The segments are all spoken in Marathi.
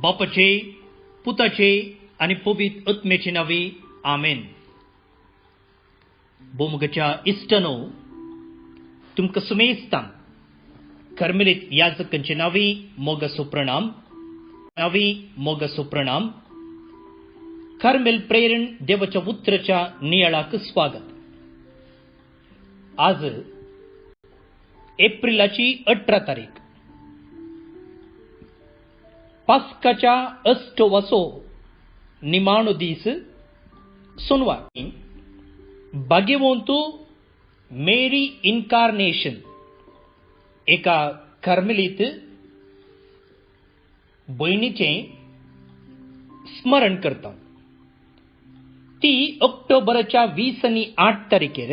बापाचे, पुताचे आणि पवित्र आत्म्याचे नावे आमेन. बोमगच्या इष्टनो तुमकां सुमेस्तां कर्मेलीत याजकांचे नावे मोगसो प्रणाम. कर्मेल प्रेरण देवाच्या उतराच्या नियाळाक स्वागत. आज एप्रिलाची 18 तारीख, पास्काच्या अष्टवसो निमाणो दीस सोनवार. भाग्यवंतू मेरी इन्कार्नेशन एका कर्मेलीत भयणीचे स्मरण करता. ती ऑक्टोबरच्या 20 आणि 8 तारखेर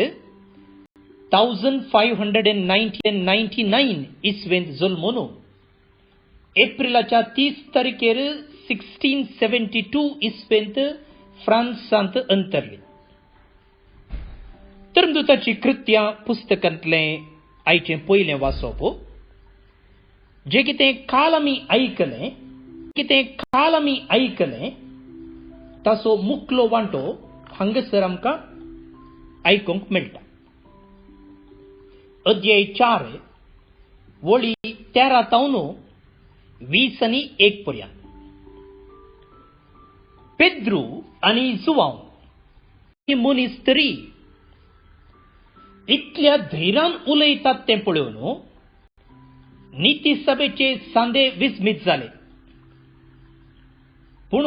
1599 इसवेंत जल्मलो. एप्रिलाच्या 30 तारखेर 1672 इसवेंत फ्रांसांत अंतरली. धर्मदूताची कृत्यां पुस्तकांतले आयचे पयलें वाचप. जे कितें काल आमी आयकलें ताचो मुखलो वांटो हांगासर आमकां आयकूंक मेळटा. अध्याय 4 वळी 13 तावन 20 आणि 1 पर्यंत. पेद्रू आनी जुवांव ही मनीस तरी इतल्या धैर्यान उलयतात तें पळोवन नीती सभेचे सांदे विस्मीत जाले. पूण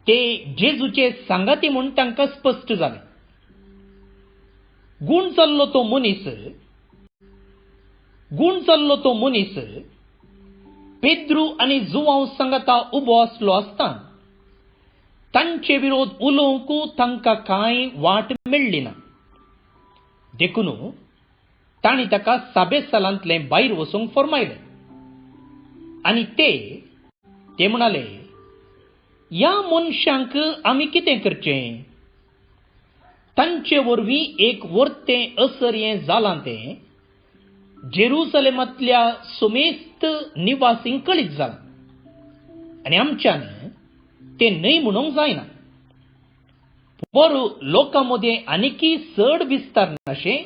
ते जेजूचे सांगाती म्हूण तांकां स्पश्ट जाले. गूण जाल्लो तो मनीस पेद्रू आनी जुवांव सांगाता उबो आसलो आसता तांचे विरोध उलोवंक तांकां कांय वाट मेळ्ळी ना. देखून तांणी ताका साबेसालांतले भायर वचूंक फर्मायलें. आनी ते म्हणाले, ह्या मनशांक आमी कितें करचें? तांचे वरवीं एक वर्तें असर हें जालां तें जेरुसलेमांतल्या सुमेस्त निवासींक कळीत जालां आनी आमच्यान तें न्हय म्हणूंक जायना. पर लोकां मदें आनीकय चड विस्तार नाशें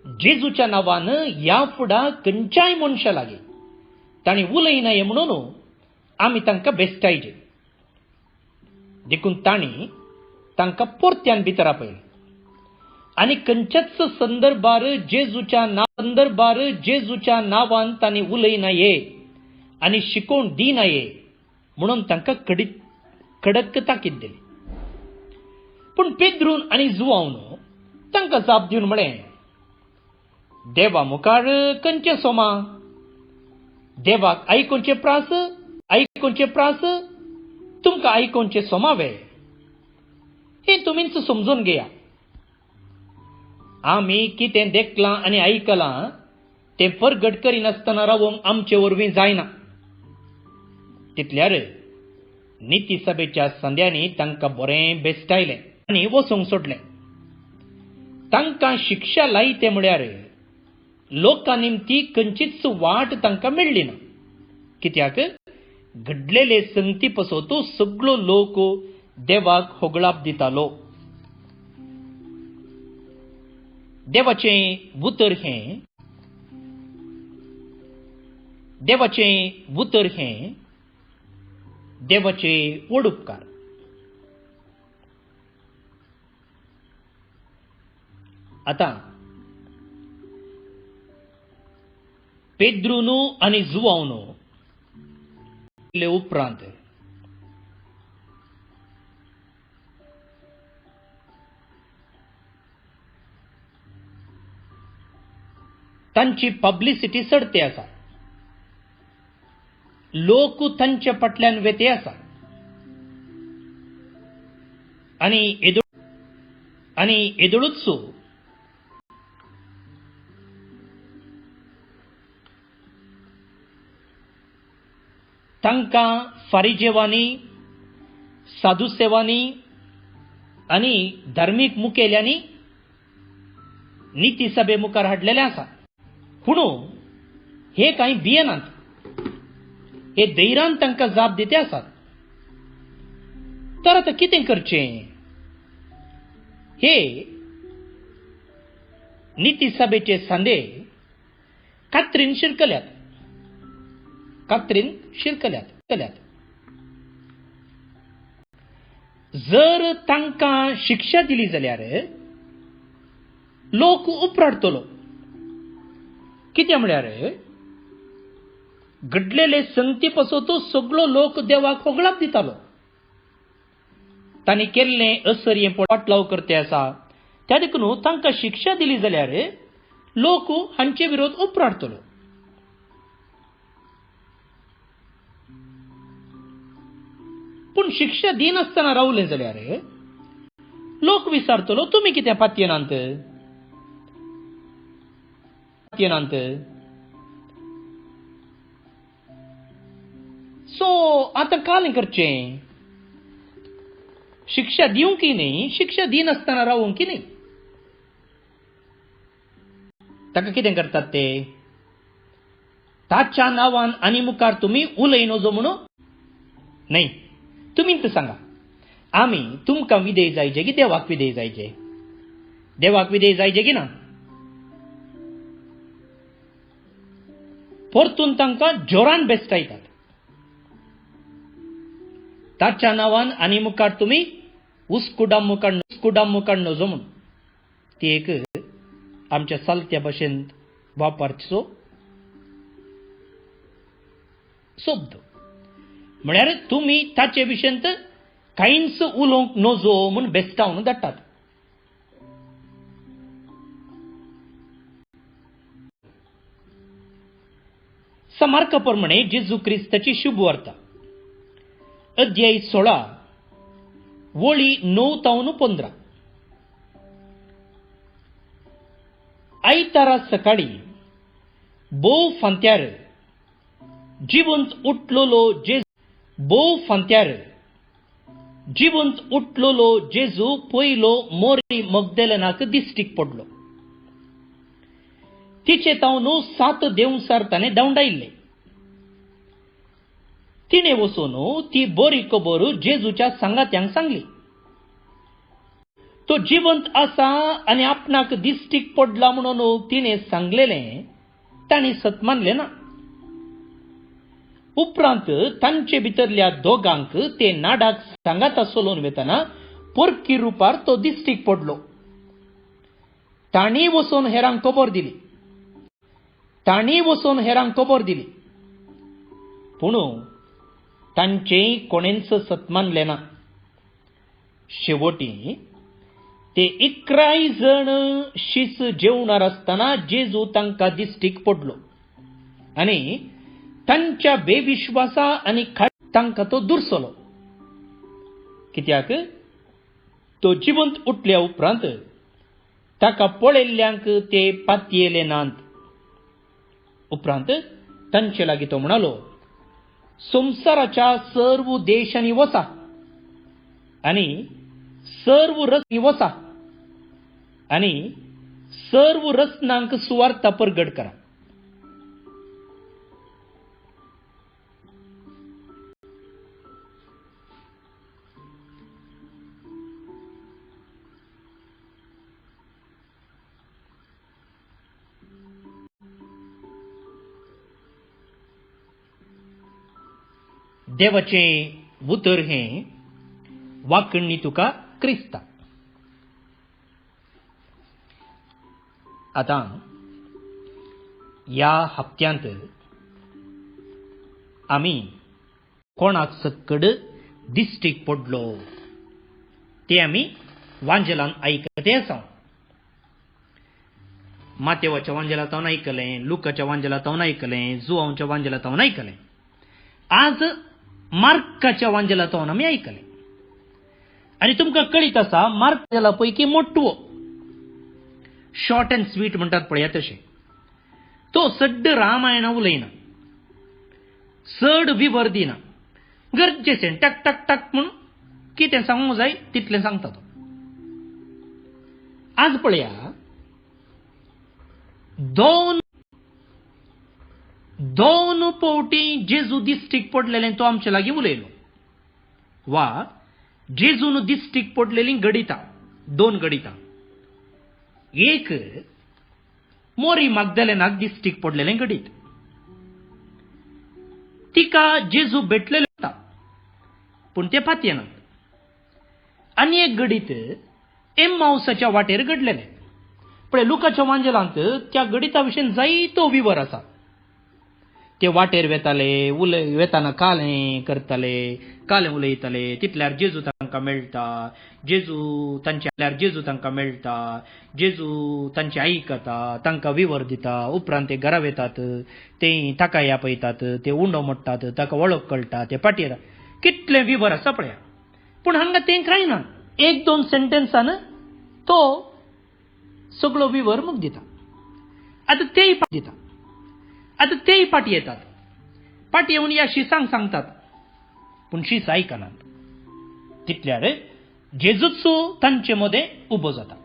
जेजूच्या नांवान ह्या फुडां खंयच्याय मनशा लागीं तांणी उलयनाये म्हणून आमी तांकां बेस्टायचे. देखून तांणी तांकां परत्यान भितर आपयलें आनी खंयच्याच संदर्भार जेजूच्या नांवान तांणी उलयनाये आनी शिकोवन दिनाये म्हणून तांकां कडक ताकीद दिली. पूण पेद्रून आनी जुवांवन तांकां जाप दिवन म्हळें, देवा मुखार खंयचें सोमा? देवाक आयकोवचें प्रास तुमकां आयकोवचें सोमावे. हें तुमीच समजून घेया. आमी कितें देखलां आनी आयकलां तें परगट करिनासतना रावोवंक आमचे वरवीं जायना. तितल्यार नीती सभेच्या संद्यांनी तांकां बरें बेस्टायलें आनी वचूंक सोडलें. तांकां शिक्षा लायते म्हळ्यार लोकां निमती खंयचीच वाट तांकां मेळ्ळी ना. कित्याक घडलेले संगती पसत सगळो लोक देवाक होगळाप दितालो. देवाचें उतर हें देवाचे व्हड उपकार. आतां पेद्रून आनी जुवांवन उपरांत तांची पब्लिसिटी चडते आसा. लोक तांच्या फाटल्यान वेते आसा आनी येदोळूच तांकां फारिजेवांनी, साधुसेवांनी आनी धार्मीक मुखेल्यांनी नीती सभे मुखार हाडलेले आसा. पूण हे कांय भियेनात. हे धैर्यान तांकां जाप दिते आसात. तर आतां कितें करचें? हे निती सभेचे सांदे कात्रीन शिरकल्यात. जर तांकां शिक्षा दिली जाल्यार लोक उपराडटलो. कितें म्हळ्यार घडलेले संगती पासून तो सगळो लोक देवाक होगळाप दितालो. तांणी केल्लें असर पाटलाव करते आसा, त्या देखून तांकां शिक्षा दिली जाल्यार लोक हांचे विरोध उपराडटलो. पूण शिक्षा दिनासतना रावलें जाल्यार लोक विचारतलो, तुमी कित्याक पातयेनांत? सो आतां कालें करचें? शिक्षा दिवं की न्ही? शिक्षा दिनासतना रावूंक की न्ही? ताका कितें करतात ते? ताच्या नांवान आनी मुखार तुमी उलय नजो म्हणून? न्ही, तुमीच सांगा. आमी तुमकां विधेय जायचे की देवाक विधेय जायचे? देवाक विधेय जायचे की ना? परतून तांकां जोरान बेस्टायतात. ताच्या नांवान आनी मुखार तुमी उसकुडाम मुखार नजो म्हणून. ती एक आमच्या चलत्या भाशेंत वापरचो शब्द. म्हळ्यार तुमी ताचे विशयंत कांयच उलोवंक नजो म्हूण बेस्टावन धाडटात. समार्क प्रमाणे जेजू क्रिस्ताची शुभ वार्ता, अध्याय 16 वळी 9-15. आयतारा सकाळी बोव फांत्यार जिवंत उठलोलो जेजू पयलो मोरी मगदलेनाक दिश्टीक पडलो. तिचे तावन 7 देंवसार ताणें धांवडायिल्ले. तिणें वचून ती बरी खबर जेजूच्या सांगात्यांक सांगली. तो जिवंत आसा आनी आपणाक दिश्टीक पडला म्हणून तिणें सांगलेलें तांणी सत मानलें ना. उपरांत तांचे भितरल्या दोगांक ते नाडाक सांगाता सोलून वेतना परकी रुपार तो दिश्टीक पडलो. तांणी वचून हेरांक खबर दिली. पूण तांचेय कोणेंच सत मानलें ना. शेवटी ते 11 जण शीस जेवणार आसतना जेजू तांकां दिश्टीक पडलो आनी तांच्या बेविश्वासा आनी तांकां तो दुर्सलो. कित्याक तो जिवंत उठल्या उपरांत ताका पळयल्ल्यांक ते पातयेले नांत. उपरांत तांचे लागीं तो म्हणालो, संवसाराच्या सर्व देशांनी वचा आनी सर्व रत्नांक सुवार्ता परगट करा. देवाचें उतर हें वाकण्णी तुका क्रिस्ता. आतां ह्या हप्त्यांत आमी कोणाक सक्कड दिश्टीक पडलो ते आमी वांजलान आयकते आसा. मातेवाच्या वांजलांत हांवें आयकलें, लुकाच्या वांजलांत हांवें आयकलें, जुआंवच्या वांजलांत हांवें आयकलें. आज मार्काच्या वांजलांत आमी आयकलें. आनी तुमकां कळीत आसा, मार्क पैकी मोठवो, शॉर्ट अँड स्वीट म्हणटात पळया तशें. तो सड्ड रामायणा उलयना, चड विवर दिना, गरजेचें टक टक टक म्हणून कितें सांगूंक जाय तितलें सांगता तो. आज दोन पोवटी जेजू दिश्टीक पडलेलें तो आमचे लागीं उलयलो, वा जेजून दिश्टीक पडलेलीं गडितां, दोन गडितां. एक मोरी मग्दलेनाक दिश्टीक पडलेलें गडीत. तिका जेजू भेटलेलो होता, पूण ते पातयेनात. आनी एक गडीत एम्माउसाच्या वाटेर घडलेलें. पळय, लुकाच्या वांजेलांत त्या गडिता विशीं जायतो विवर आसा. ते वाटेर वेताना कालें करताले, कालें उलयताले, तितल्यार जेजू तांकां मेळटा, जेजू तांकां मेळटा, जेजू तांचे आयकता, तांकां विवर दिता. उपरांत ते घरा वेतात, ते ताका आपयतात, ते उंडो मोडटात, ताका वळख कळटा, ते पाटयेर. कितलें विवर आसा पळया. पूण हांगा तें कांय ना. एक दोन सेंटेन्सान तो सगळो विवर मग दिता. आतां तेय पाटी येतात. पाटी येवन या शिसांक सांगतात, पूण शीस आयकनात. तितल्यार जेजूचो तांचे मदें उबो जाता.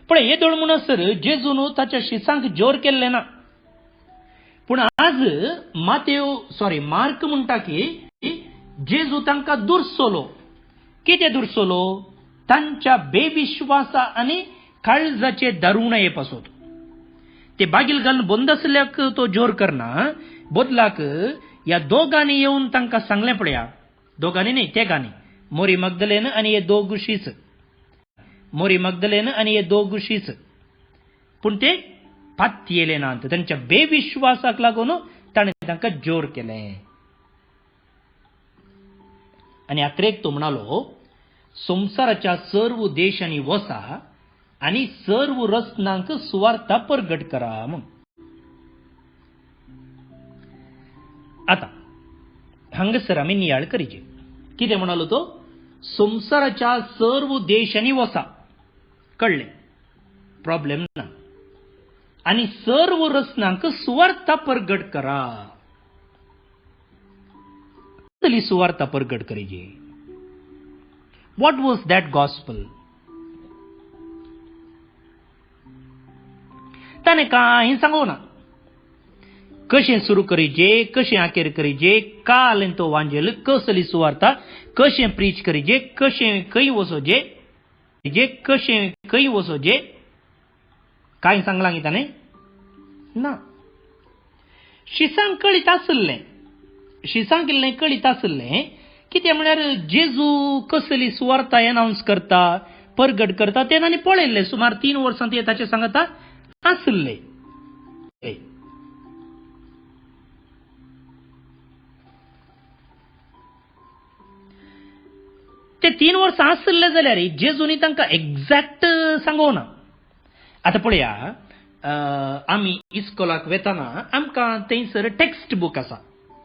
पळय, येदोळ म्हणसर जेजून ताच्या शिसांक जोर केल्ले ना. पूण आज मार्क म्हणटा की जेजू तांकां दुर्सलो. कितें दुर्सलो? तांच्या बेविश्वासा आनी काळजाचे दारुणये पासून. ते बागील घालून बंद आसल्याक तो जोर करना, बदलाक ह्या दोगांनी येवन तांकां सांगलें पळया. दोगांनी न्ही, ते गांनी, मोरी मग्दलेन आनी हे दोग शीच. पूण ते पातयेले नात. तांच्या बेविश्वासाक लागून ताणें तांकां जोर केलें. आनी आत्रेक तो म्हणालो, संवसाराच्या सर्व देशांनी वसा आनी सर्व रस्त्यांक सुवार्ता परगट करा म्हूण. आता हांगासर आमी नियाळ करीचे. कितें म्हणालो तो? संवसाराच्या सर्व देशांनी वसा. कळ्ळें? प्रॉब्लेम ना. आनी सर्व रस्त्यांक सुवार्ता परगट करा. कसली सुवार्ता परगट करीचे? What was that gospel? ताणें कांय सांगो ना. कशें सुरू करीचे, कशें आखेर करीचे, कालें तो वांजेल, कसली सुवार्ता, कशें प्रीच करीचे, कशें खंय वचोचे, कांय सांगलां की ताणें ना. शिसांक कळीत आसलें कितें म्हळ्यार जेजू कसली सुवार्ता एनाउन्स करता, परगट करता, तें ताणें पळयल्लें. सुमार 3 वर्सां ते ताचे सांगता आसले. ते 3 वर्सां आसले जाल्यार जेजूनी तांकां एक्झॅक्ट सांगोना. आतां पळया, आमी इस्कॉलाक वेताना आमकां थंयसर टेक्स्ट बूक आसा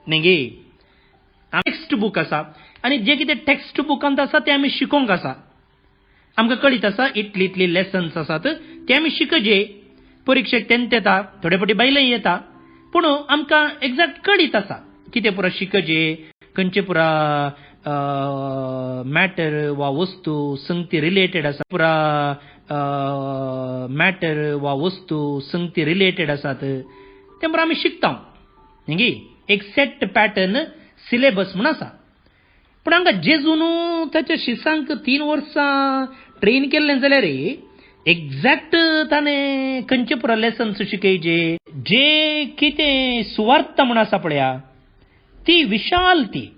न्ही. टेक्स्ट बूक आसा आनी जे कितें टेक्स्ट बुकांत आसा तें आमी शिकोवंक आसा. आमकां कळीत आसा इतली लेसन्स आसात, ते आमी शिकचे. परिक्षेक तेन्ना येता, थोडे फावटी बायलय येता, पूण आमकां एक्झॅक्ट कळीत आसा कितें पुरा शिकचे, खंयचे पुरा मॅटर वा वस्तू संगती रिलेटेड आसा, पुरा मॅटर वा वस्तू संगती रिलेटेड आसात, ते पुरा आमी शिकता न्ही. एक सेट पॅटर्न सिलेबस म्हूण आसा. पूण हांगा जेजून ताच्या शिसांक 3 वर्सां ट्रेन केल्लें जाल्यार एक्झॅक्ट ताणें खंयचे पुरा लेसन्स शिकयचे. जे कितें सुवार्ता म्हूण आसा पळया, ती विशाल ती.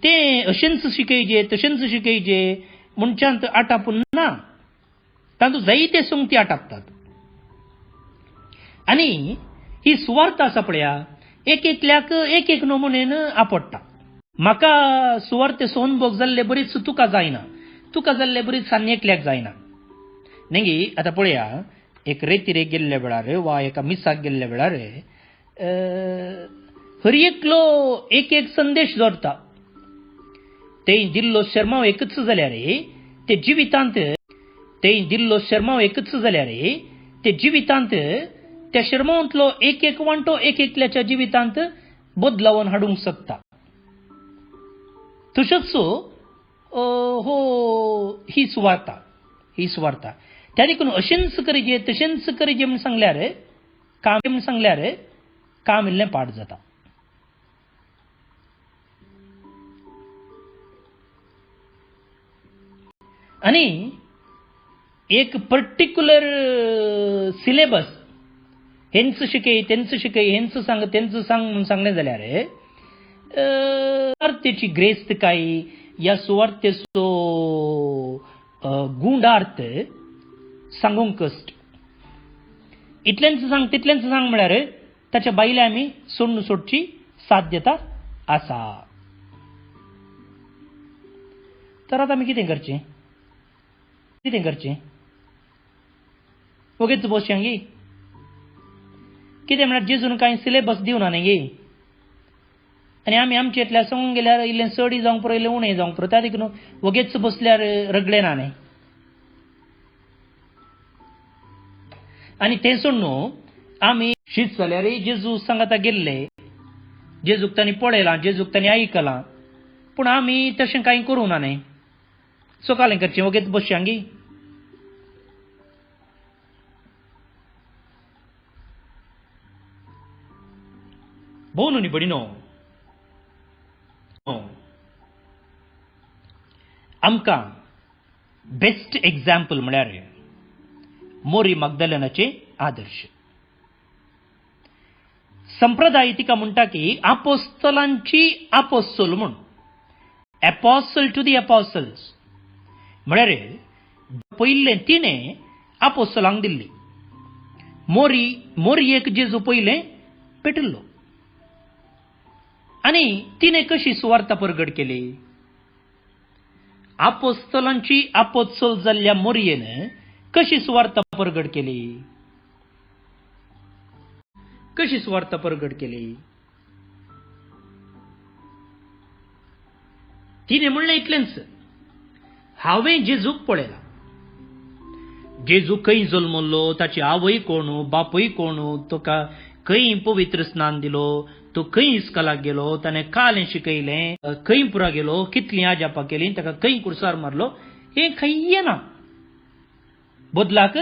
ते अशेंच शिकयचे, तशेंच शिकयचे म्हणच्यात आटापून ना. तातूंत जायते संगती आटापतात. आनी ही सुवार्ता आसा पळया, एकल्याक एक नमुनेन आपडटा. म्हाका सुवार्ते सोनभोग जाल्ले बरीच तुका जाल्ले बरीच आनी एकल्याक जायना न्ही. आतां पळया, एक रेतीरेक गेल्ल्या वेळार वा एका मिसाक गेल्ल्या वेळार हर एकलो एक संदेश जोडटा. ते दिल्लो शर्माव एकच जाल्यार ते जिवितांत त्या शर्मांतलो एक वांटो एकल्याच्या जिवितांत बदलावन हाडूंक शकता. तशेंच ही सुवार्ता त्या देखून अशेंच करीजे, तशेंच करीजे म्हूण सांगल्यार काम इल्लें पाड जाता. आनी एक पर्टिक्युलर सिलेबस हेंच शिकय तेंच शिकय हेंच सांग तेंच सांग म्हणून सांगलें जाल्यार सुवार्थेची ग्रेस्तकाय या सुवार्थेचो गुंडार्थ सांगूंक कश्ट. इतल्यांच सांग तितल्यांच सांग म्हळ्यार ताच्या भायले आमी सोडची साध्यता आसा. तर आतां आमी कितें करचें ओगेच बसया गे. कितें म्हळ्यार जेजून कांय सिलेबस दिवना न्ही गे. आनी आमी आमचे इतल्या सांगून गेल्यार इल्लें चडय जावंक पुरो इल्लें उणें जावंक पुरो. त्या देखून वगेच बसल्यार रगडे ना न्ही. आनी तें सोड न्हू आमी शीत जाल्यार जेजू सांगाता गेल्ले, जेजूक तांणी पळयलां, जेजूक तांणी आयकलां, पूण आमी तशें कांय करूं ना न्ही. सो कालें करचें वगेच बसया गे. भोव न्हू न्ही बडिनो. आमकां बेस्ट एग्जाम्पल म्हळ्यार मोरी मग्दलेनाचे आदर्श. संप्रदाय तिका म्हणटा की आपोस्तलांची आपोस्तल म्हूण, एपॉस्टल टू दी एपॉस्टल्स. म्हळ्यार पयलें तिणें आपोस्तलांक दिल्ली. मोरयेक जेजू पयलें पेटल्लो आनी तिणें कशी सुवार्थ परगट केली. आपोस्तलांची आपोस्तल जाल्ल्या मोरयेन कशी सुवार्थ परगट केली. कशी सुवार्थ परगट केली. तिणें म्हणलें इतलेंच, हांवें जेजूक पळयलां. जेजू खंय जल्मलो, ताची आवय कोण, बापूय कोण, तुका खंय पवित्र स्नान दिलो, तो खंय इस्कलाक गेलो, ताणें कालें शिकयलें, खंय पुरा गेलो, कितलीं आजापां केलीं, ताका खंय कुडसार मारलो, हें खंय ना. बदलाक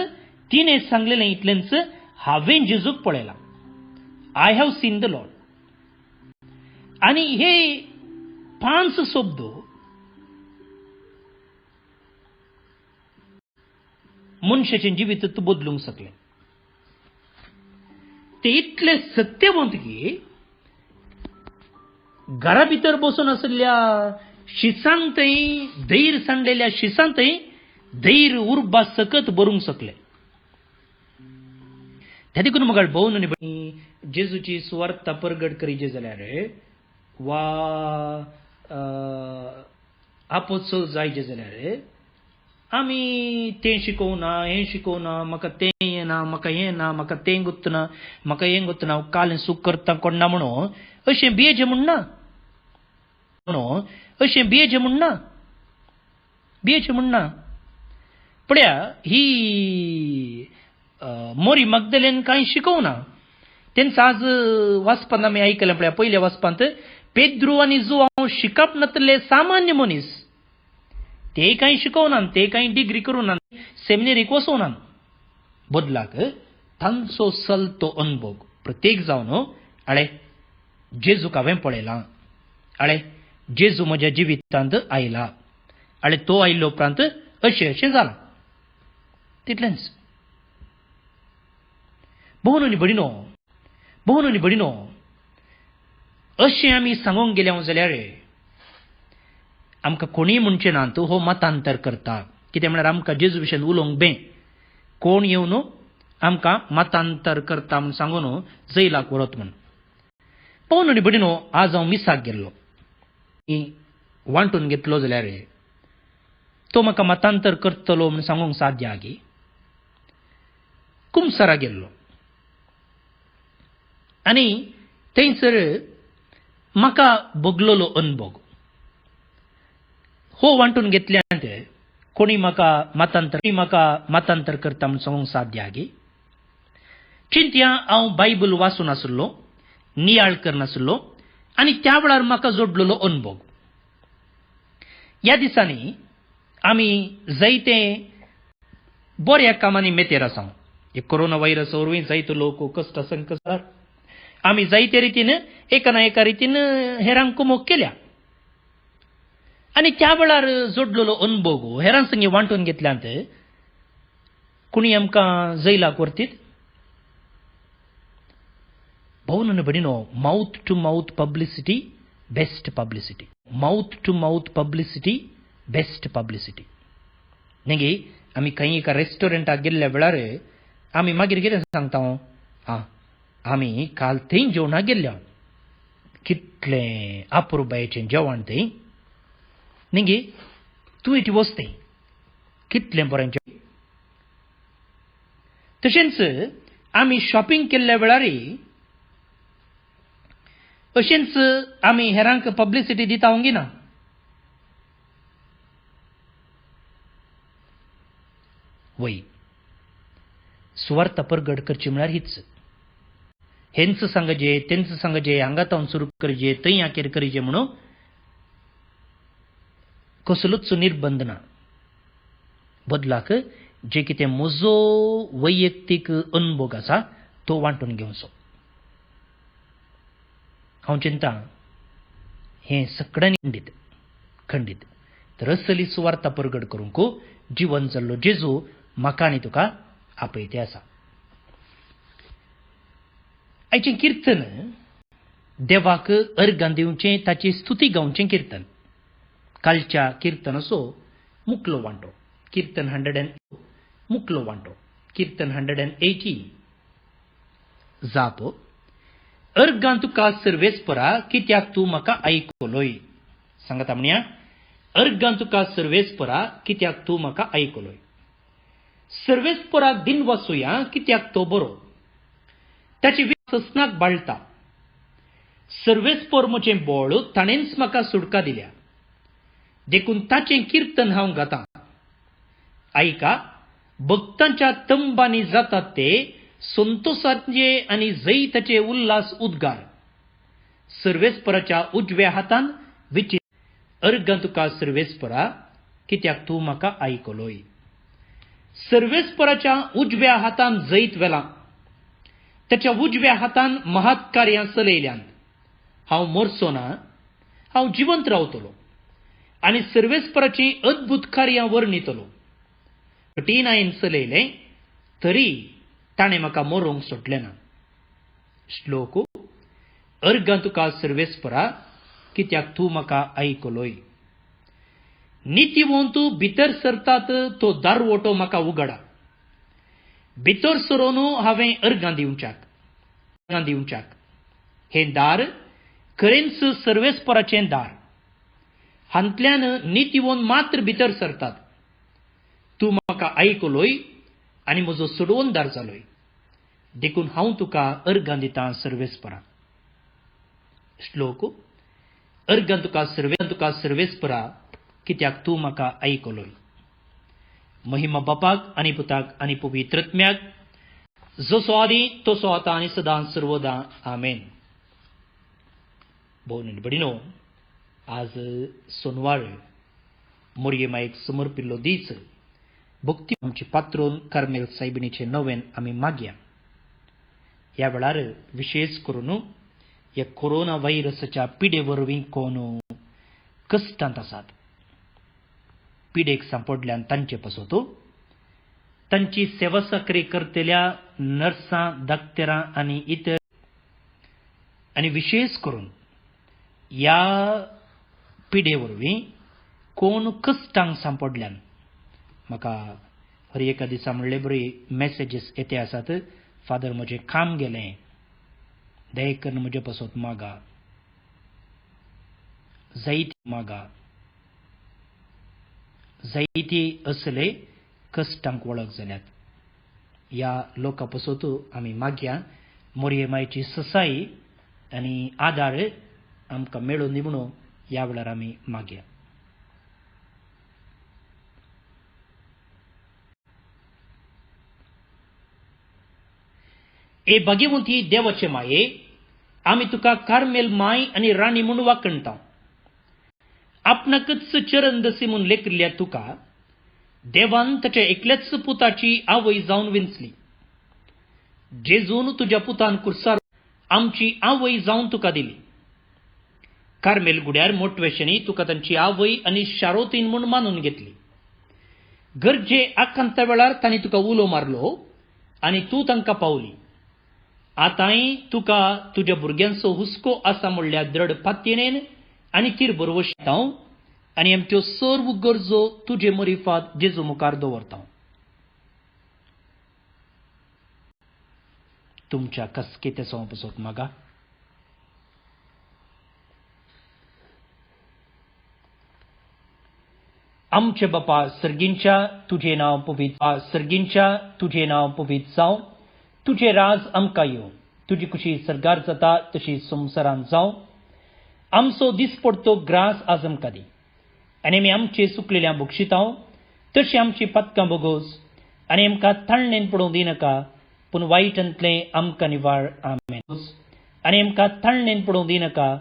तिणें सांगलेलें इतलेंच, हांवें जेजूक पळयलां. I have seen the Lord. आनी हे 5 शब्द मनशाचें जिवीत बदलूंक शकले. ते इतले सत्यवंत की घरा भितर बसून आसलेल्या शिसांतय, धैर्य सांडलेल्या शिसांतय धैर्य उर्बा सकत बरूंक शकले. त्या देखून म्हाका भोव न्ही जेजूची सुवार्थ परगट करीचे जाल्यार वा आपोस्तल जायचे जाल्यार आमी तें शिकोवना, हें शिकोवना, म्हाका तें येना, म्हाका हें ना, म्हाका तें गुत्तना, म्हाका हें गुत्तना, कालें सूख करता कोणना म्हणून अशें भियेचें म्हणना. अशें भियेचें म्हणना. पळया ही मोरी मग्दलेन कांय शिकोवना. तेंच आज वाचपांत आमी आयकलें. पळया पयल्या वाचपांत पेद्रू आनी जुवांव शिकप नातले सामान्य मनीस. ते कांय शिकोवनात, ते कांय डिग्री करूनात, सेमिनरीक वचोवनात. बदलाक तांचो चलतो अनुभव प्रत्येक जावन आळे जेजूक हांवें पळयलां, आळे जेजू म्हज्या जिवितांत आयला, आळे तो आयिल्लो उपरांत अशें अशें जालां. तितलेंच. भोव न्ही बडिनो, अशें आमी सांगूंक गेले जाल्यार आमकां कोणीय म्हणचें नात हो मतांतर करता. कितें म्हळ्यार आमकां जेजू विशीं उलोवंक बें. कोण येवन आमकां मतांतर करता म्हूण सांगून जैलाक व्हरत म्हूण. पळोवन न्ही बडिनो, आज हांव मिसाक गेल्लो. वांटून घेतलो जाल्यार तो म्हाका मतांतर करतलो म्हूण सांगूंक साध्य आगी. कुमसारा गेल्लो आनी थंयसर म्हाका भोगलोलो अनुभव हो वांटून घेतल्यानंत कोणी म्हाका मतांतर करता म्हूण सांगूंक साध्य आगी. चिंतया हांव बायबल वाचून आसलो, नियाळ करनासलो आनी त्या वेळार म्हाका जोडलेलो अनुभव. ह्या दिसांनी आमी जायते बऱ्या कामांनी मेतेर आसा. हे कोरोना व्हायरस वरवीं जायतो लोक कश्ट संकटार आम्ही जायते रितीनं एका ना एका रितीनं हेरांक कुमोग केल्या आणि त्या वेळार जोडलेलो अनुभव हेरां संगे वांटून घेतल्यानंत कुणी आमकां जैलाक व्हरतीत. भोवन बडीनो mouth to mouth publicity best publicity. Mouth to mouth publicity best publicity. नेगे आमी खंय एका रेस्टॉरंटाक गेल्ल्या वेळार आमी मागीर कितें सांगता, आमी काल थंय जेवणाक गेल्ल्या, कितलें अपुरबायेचें जेवण थंय. नेगे तूं इटी वचतें, कितलें बरें जेवण. तशेंच आमी शॉपिंग केल्ल्या वेळार अशेंच आमी हेरांक पब्लिसिटी दिता वंगिना. वय सुवार्थ परगड करची म्हळ्यार हीच. हेंच सांगजे तेंच सांगजे, हांगा तावन सुरू करजे थंय हाकेर करजे म्हणून कसलोच निर्बंध ना. बदलाक जे कितें म्हजो वैयक्तीक अनुभव आसा तो वांटून घेवचो. हांव चिंता हें सगळ्यांनी खंडीत तर असली सुवार्थ परगड करूंक जीवन जाल्लो जेजू म्हाका आनी तुका आपयते आसा. आयचें किर्तन देवाक अर्गां दिवचें, ताची स्तुती गावचें किर्तन. कालच्या किर्तनाचो मुखलो वांटो किर्तन 100 मुखलो वांटो किर्तन 180 जापो. अर्गां तुका सर्वेस्परा कित्याक तूं म्हाका आयकलोय. सांगता म्हणया, अर्गां तुका सर्वेस्परा कित्याक तूं म्हाका आयकलोय. सर्वेस्पराक दिन वाचुया कित्याक तो बरो, ताची ससनाक बाळटा. सर्वेस्पर म्हजें बोळ ताणेंच म्हाका सुडका दिल्या, देखून ताचें किर्तन हांव गातां. आयका, भक्तांच्या तंबांनी जातात ते संतोषाचे आनी जैताचे उल्हास उद्गार. सर्वेस्पराच्या उजव्या हातान विचित. अर्गां तुका सर्वेस्परा कित्याक तूं म्हाका आयकलोय. सर्वेस्पराच्या उजव्या हातान जैत वेलां, त्याच्या उजव्या हातान महात कार्यां चलयल्यान. हांव मरचो ना, हांव जिवंत रावतलो आनी सर्वेस्पराची अद्भुत कार्यां वर्णितलो. कठीणायेन चलयलें तरी ताणें म्हाका मरोंक सोडलें ना. श्लोक. अर्गां तुका सर्वेस्परा कित्याक तूं म्हाका आयकलोय. नितीवंत भितर सरतात तो दारवटो म्हाका उगडा. भितर सरोन हांवें अर्गां दिवच्याक. हें दार खरेंच सर्वेस्पराचें दार. हांतल्यान नितीवंत मात्र भितर सरतात. तूं म्हाका आयकलोय आनी म्हजो सोडवणदार जालोय, देखून हांव तुका अर्गां दितां सर्वेस्परा. श्लोक. अर्गां तुका सर्वेस्परा कित्याक तूं म्हाका आयकलोय. महिमा बापाक आनी पुताक आनी पवित्रत्म्याक, जसो आदी तसो आतां आनी सदां सर्वदा आमेन. भोवन बडिनो, आज सोनवार मोरयेमायेक समर्पिल्लो दीस. भक्ती आमची पात्रोन कार्मेल सायबिणीचें नवें आमी मागया. ह्या वेळार विशेष करून ह्या कोरोना व्हायरसाच्या पिडे वरवीं कोण कश्टांत आसात, पिडेक सांपडल्यान तांचे पासत तांची सेवा साकरी करतल्या नर्सां, दाक्तरां आनी इतर, आनी विशेष करून ह्या पिडे वरवीं कोण कश्टांक सांपडल्यान म्हाका हर एका दिसा म्हणले बरी मॅसेजीस येते आसात. फादर, म्हजें काम गेलें, दया करून म्हजे पासत मागा. जायती असले कश्टांक वळख जाल्यात. ह्या लोकां पासत आमी मागया मोरयेमायेची ससाई आनी आदार आमकां मेळून दी म्हणून ह्या वेळार आमी मागया. ए भाग्यवंती देवाचे माये, आमी तुका कार्मेल माय आनी राणी म्हूण वाखणटा. आपणाकच चरण दसी म्हूण लेखिल्ल्या तुका देवान ताच्या एकल्याच पुताची आवय जावन विंचली. जेजून तुज्या पुतान कुर्सार आमची आवय जावन तुका दिली. कार्मेल गुड्यार मोटवेशनी तुका तांची आवय आनी शारोतीन म्हूण मानून घेतली. गरजे आकांत वेळार तांणी तुका उलो मारलो आनी तूं तांकां पावली. आतांय तुका तुज्या भुरग्यांचो हुस्को आसा म्हणल्या दृढ पातयेन आनी तिर बरोवता आनी आमच्यो सर्व गरजो तुजे मरिफात जेजू मुखार दवरता. तुमच्या कसकेते सोंपसोत मागा. आमचे बापा सर्गींच्या तुझे नाव पवित्र जावं. तुझे राज आमकां येवं. तुजी कुशी सरगार जाता तशी संवसारांत जावं. आमचो दिसपडतो ग्रास आज आमकां दी आनी आमी आमचे सुकलेल्या बक्षितांव तशी आमची पदकां बोगोस आनी आमकां थाळणेन पडूंक दिनाका पूण वायटांतलें आमकां निवाळ. आमेन. आनी आमकां थाळणेन पडूंक दिनाका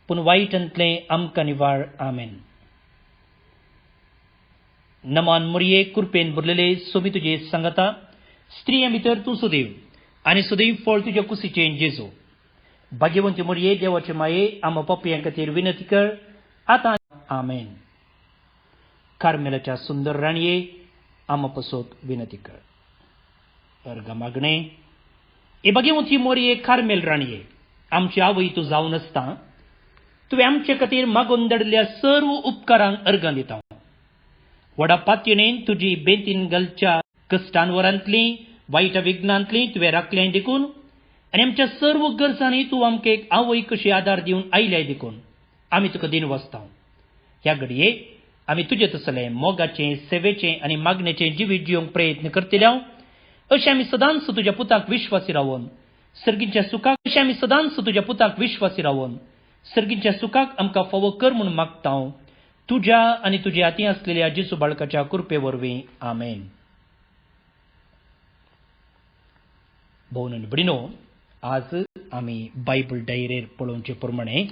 पूण वायटांतलें आमकां निवाळ. आमेन. नमान मरिये कृपेन भरलेले सोबी तुजे सांगता. स्त्रियां भितर तूं सुदैव आनी सुदैव फळ तुज्या कुशीचें जेजू. भाग्यवंती मरिये देवाचे माये आम पापयां खातीर विनंती कर आतां. आमेन. कार्मेलाच्या सुंदर राणये आम पसोत विनंती कर. अर्घ मागणे. ए भाग्यवंती मरिये कार्मेल राणये, आमची आवय तूं जावन आसता तुवें आमचे खातीर मागून धाडिल्ल्या सर्व उपकारांक अर्घां दिता. व्हडा पातयेन तुजी बेंतीन घालच्या कश्टांवरांतली वायट विघ्नांतली तुवें राखल्याय देखून आनी आमच्या सर्व गरजांनी तूं आमकां एक आवय कशी आदार दिवन आयल्याय देखून आमी तुका दिन वचता. ह्या घडये आमी तुजे तसलें मोगाचें सेवेचें आनी मागणेचें जिवीत जिवंक प्रयत्न करतल्या अशें आमी सदांच तुज्या पुताक विश्वासी रावन सर्गीच्या सुखाक आमकां फावो कर म्हूण मागता. तुज्या आनी तुज्या हाती आसलेल्या जेजू बाळकाच्या कृपे वरवीं. आमेन. भोवन आनी भयणीनो, आज आमी बायबल डायरेर पळोवचे प्रमाणे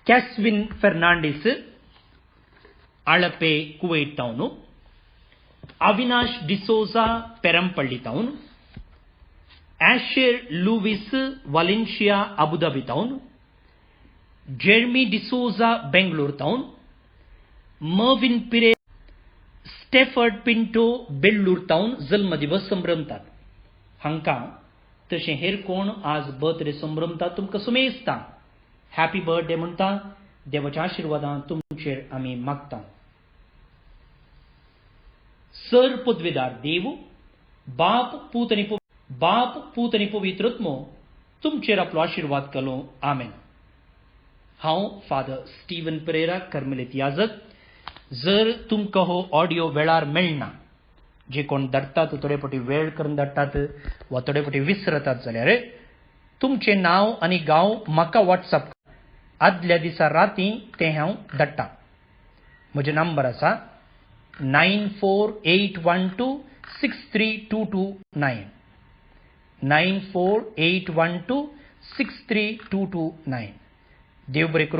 कॅस्विन फेर्नांडीस आळपे कुवेट टावन, अविनाश डिसोजा पेरंपल्ली टावन, ॲशेर लुविस वालेन्शिया अबुधाबी टावन, जेर्मी डिसोजा बेंगलोर टावन, मर्विन पिरे स्टेफर्ड पिंटो बेल्लूर टावन जल्म दिवस संभ्रमतात. हांकां तशें हेर कोण आज बर्थडे संभ्रमतात तुमकां सुमेजता. हॅपी बर्थडे म्हणटा. देवाच्या आशिर्वादां तुमचेर आमी मागता. सर पदवेदार देव, बाप पूत आनी पवित्रत्मो तुमचेर आपलो आशिर्वाद घालो. आमेन. हांव फादर स्टीवन पेरेरा, कर्मेलीत याजक. जर तुमकां हो ऑडियो वेळार मेळना, जे कोण धाडटात थोडे फावटी वेळ करून धाडटात वा थोडे फावटी विसरतात जाल्यार तुमचें नांव आनी गांव म्हाका वॉट्सअप आदल्या दिसा रातीं तें हांव धाडटां. म्हजो नंबर आसा 9481263229 9481263229. देव बरें करूं.